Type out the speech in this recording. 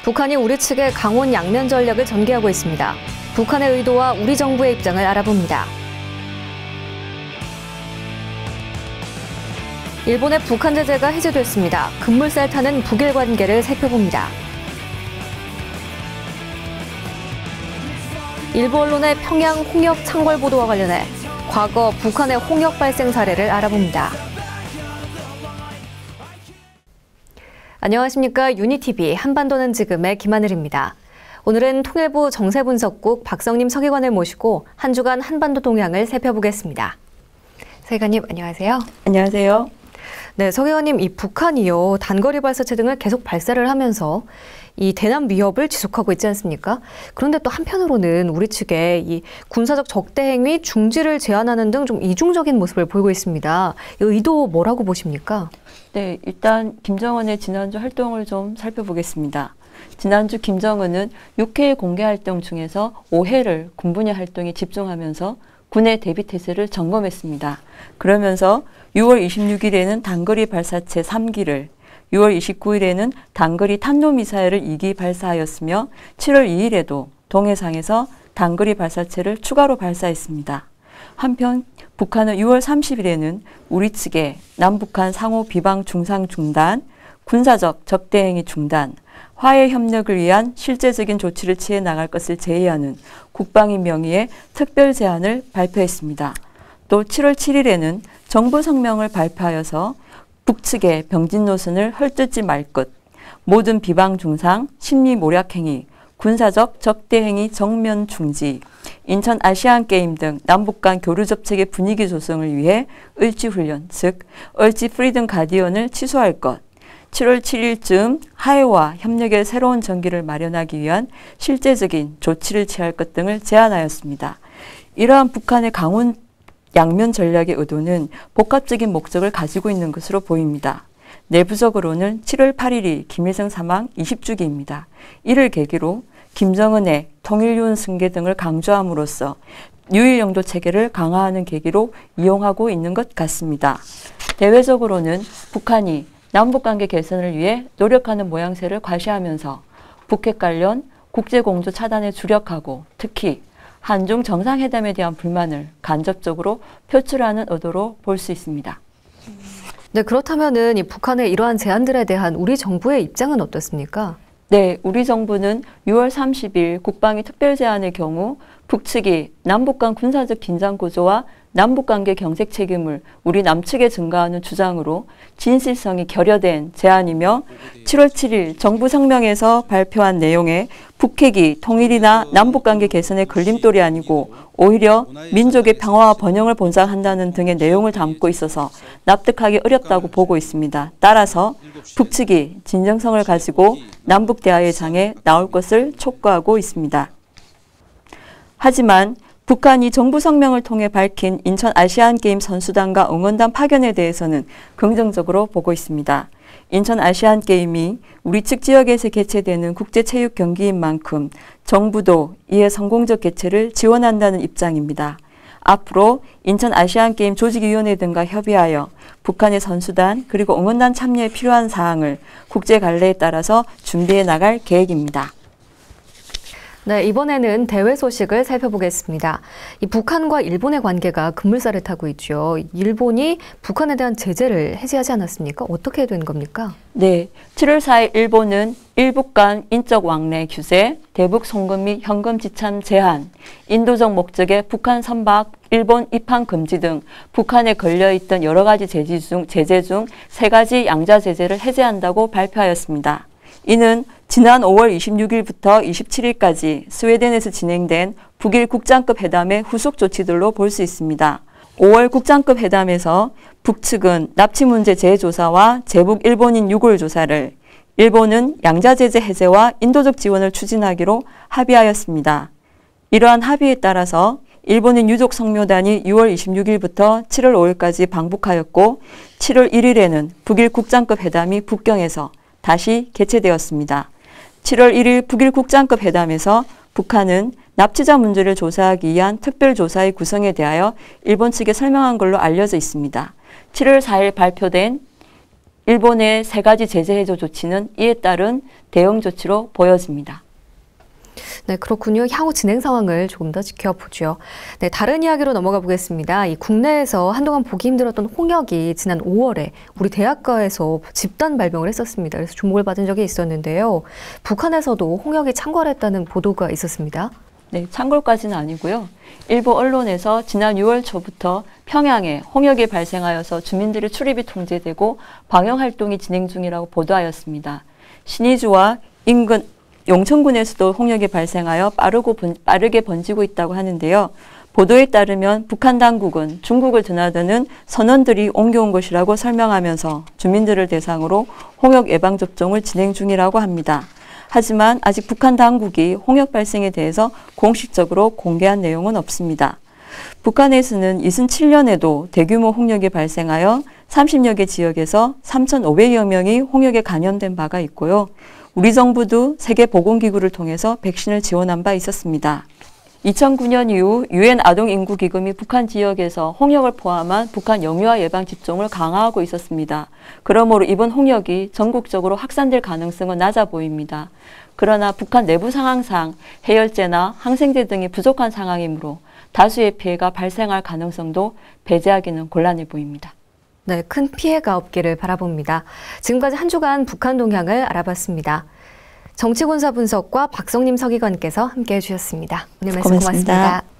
북한이 우리 측의 강원 양면 전략을 전개하고 있습니다. 북한의 의도와 우리 정부의 입장을 알아봅니다. 일본의 북한 제재가 해제됐습니다. 급물살 타는 북일 관계를 살펴봅니다. 일부 언론의 평양 홍역 창궐 보도와 관련해 과거 북한의 홍역 발생 사례를 알아봅니다. 안녕하십니까. 유니TV 한반도는 지금의 김하늘입니다. 오늘은 통일부 정세분석국 박성림 서기관을 모시고 한 주간 한반도 동향을 살펴보겠습니다. 서기관님 안녕하세요. 안녕하세요. 네, 서기관님, 이 북한이요 단거리 발사체 등을 계속 발사를 하면서 이 대남 위협을 지속하고 있지 않습니까? 그런데 또 한편으로는 우리 측에 이 군사적 적대 행위 중지를 제안하는 등 좀 이중적인 모습을 보이고 있습니다. 이 의도 뭐라고 보십니까? 네, 일단 김정은의 지난주 활동을 좀 살펴보겠습니다. 지난주 김정은은 6회 공개 활동 중에서 5회를 군분야 활동에 집중하면서 군의 대비 태세를 점검했습니다. 그러면서 6월 26일에는 단거리 발사체 3기를, 6월 29일에는 단거리 탄도미사일을 2기 발사하였으며 7월 2일에도 동해상에서 단거리 발사체를 추가로 발사했습니다. 한편 북한은 6월 30일에는 우리 측에 남북한 상호 비방 중상 중단, 군사적 적대 행위 중단, 화해 협력을 위한 실제적인 조치를 취해 나갈 것을 제의하는 국방위 명의의 특별 제안을 발표했습니다. 또 7월 7일에는 정부 성명을 발표하여서 북측의 병진 노선을 헐뜯지 말 것, 모든 비방 중상, 심리 모략 행위, 군사적 적대 행위 정면 중지, 인천 아시안게임 등 남북 간 교류 접촉의 분위기 조성을 위해 을지훈련, 즉 을지 프리덤 가디언을 취소할 것, 7월 7일쯤 하해와 협력의 새로운 전기를 마련하기 위한 실제적인 조치를 취할 것 등을 제안하였습니다. 이러한 북한의 강원 양면 전략의 의도는 복합적인 목적을 가지고 있는 것으로 보입니다. 내부적으로는 7월 8일이 김일성 사망 20주기입니다. 이를 계기로 김정은의 통일유은 승계 등을 강조함으로써 유일영도 체계를 강화하는 계기로 이용하고 있는 것 같습니다. 대외적으로는 북한이 남북관계 개선을 위해 노력하는 모양새를 과시하면서 북핵 관련 국제공조 차단에 주력하고 특히 한중 정상회담에 대한 불만을 간접적으로 표출하는 의도로 볼 수 있습니다. 네, 그렇다면은 이 북한의 이러한 제안들에 대한 우리 정부의 입장은 어떻습니까? 네, 우리 정부는 6월 30일 국방위 특별 제안의 경우 북측이 남북 간 군사적 긴장 구조와 남북관계 경색 책임을 우리 남측에 증가하는 주장으로 진실성이 결여된 제안이며 7월 7일 정부 성명에서 발표한 내용에 북핵이 통일이나 남북관계 개선의 걸림돌이 아니고 오히려 민족의 평화와 번영을 보장한다는 등의 내용을 담고 있어서 납득하기 어렵다고 보고 있습니다. 따라서 북측이 진정성을 가지고 남북 대화의 장에 나올 것을 촉구하고 있습니다. 하지만 북한이 정부 성명을 통해 밝힌 인천 아시안게임 선수단과 응원단 파견에 대해서는 긍정적으로 보고 있습니다. 인천 아시안게임이 우리 측 지역에서 개최되는 국제체육 경기인 만큼 정부도 이에 성공적 개최를 지원한다는 입장입니다. 앞으로 인천 아시안게임 조직위원회 등과 협의하여 북한의 선수단 그리고 응원단 참여에 필요한 사항을 국제 관례에 따라서 준비해 나갈 계획입니다. 네, 이번에는 대외 소식을 살펴보겠습니다. 이 북한과 일본의 관계가 급물살을 타고 있죠. 일본이 북한에 대한 제재를 해제하지 않았습니까? 어떻게 된 겁니까? 네, 7월 4일 일본은 일북 간 인적 왕래 규제, 대북 송금 및 현금 지참 제한, 인도적 목적의 북한 선박, 일본 입항 금지 등 북한에 걸려있던 여러 가지 제재 중 3가지 양자 제재를 해제한다고 발표하였습니다. 이는 지난 5월 26일부터 27일까지 스웨덴에서 진행된 북일 국장급 회담의 후속 조치들로 볼 수 있습니다. 5월 국장급 회담에서 북측은 납치 문제 재조사와 제북 일본인 유골 조사를, 일본은 양자 제재 해제와 인도적 지원을 추진하기로 합의하였습니다. 이러한 합의에 따라서 일본인 유족 성묘단이 6월 26일부터 7월 5일까지 방북하였고 7월 1일에는 북일 국장급 회담이 북경에서 다시 개최되었습니다. 7월 1일 북일 국장급 회담에서 북한은 납치자 문제를 조사하기 위한 특별조사의 구성에 대하여 일본 측에 설명한 걸로 알려져 있습니다. 7월 4일 발표된 일본의 3가지 제재 해저 조치는 이에 따른 대응 조치로 보여집니다. 네, 그렇군요. 향후 진행 상황을 조금 더 지켜보죠. 네, 다른 이야기로 넘어가 보겠습니다. 이 국내에서 한동안 보기 힘들었던 홍역이 지난 5월에 우리 대학가에서 집단 발병을 했었습니다. 그래서 주목을 받은 적이 있었는데요. 북한에서도 홍역이 창궐했다는 보도가 있었습니다. 네, 창궐까지는 아니고요. 일부 언론에서 지난 6월 초부터 평양에 홍역이 발생하여서 주민들의 출입이 통제되고 방역 활동이 진행 중이라고 보도하였습니다. 신의주와 인근 용천군에서도 홍역이 발생하여 빠르게 번지고 있다고 하는데요. 보도에 따르면 북한 당국은 중국을 드나드는 선원들이 옮겨온 것이라고 설명하면서 주민들을 대상으로 홍역 예방접종을 진행 중이라고 합니다. 하지만 아직 북한 당국이 홍역 발생에 대해서 공식적으로 공개한 내용은 없습니다. 북한에서는 2007년에도 대규모 홍역이 발생하여 30여 개 지역에서 3,500여 명이 홍역에 감염된 바가 있고요. 우리 정부도 세계보건기구를 통해서 백신을 지원한 바 있었습니다. 2009년 이후 유엔 아동인구기금이 북한 지역에서 홍역을 포함한 북한 영유아 예방 집중을 강화하고 있었습니다. 그러므로 이번 홍역이 전국적으로 확산될 가능성은 낮아 보입니다. 그러나 북한 내부 상황상 해열제나 항생제 등이 부족한 상황이므로 다수의 피해가 발생할 가능성도 배제하기는 곤란해 보입니다. 네, 큰 피해가 없기를 바라봅니다. 지금까지 한 주간 북한 동향을 알아봤습니다. 정치군사 분석과 박성림 서기관께서 함께해 주셨습니다. 오늘 말씀 고맙습니다.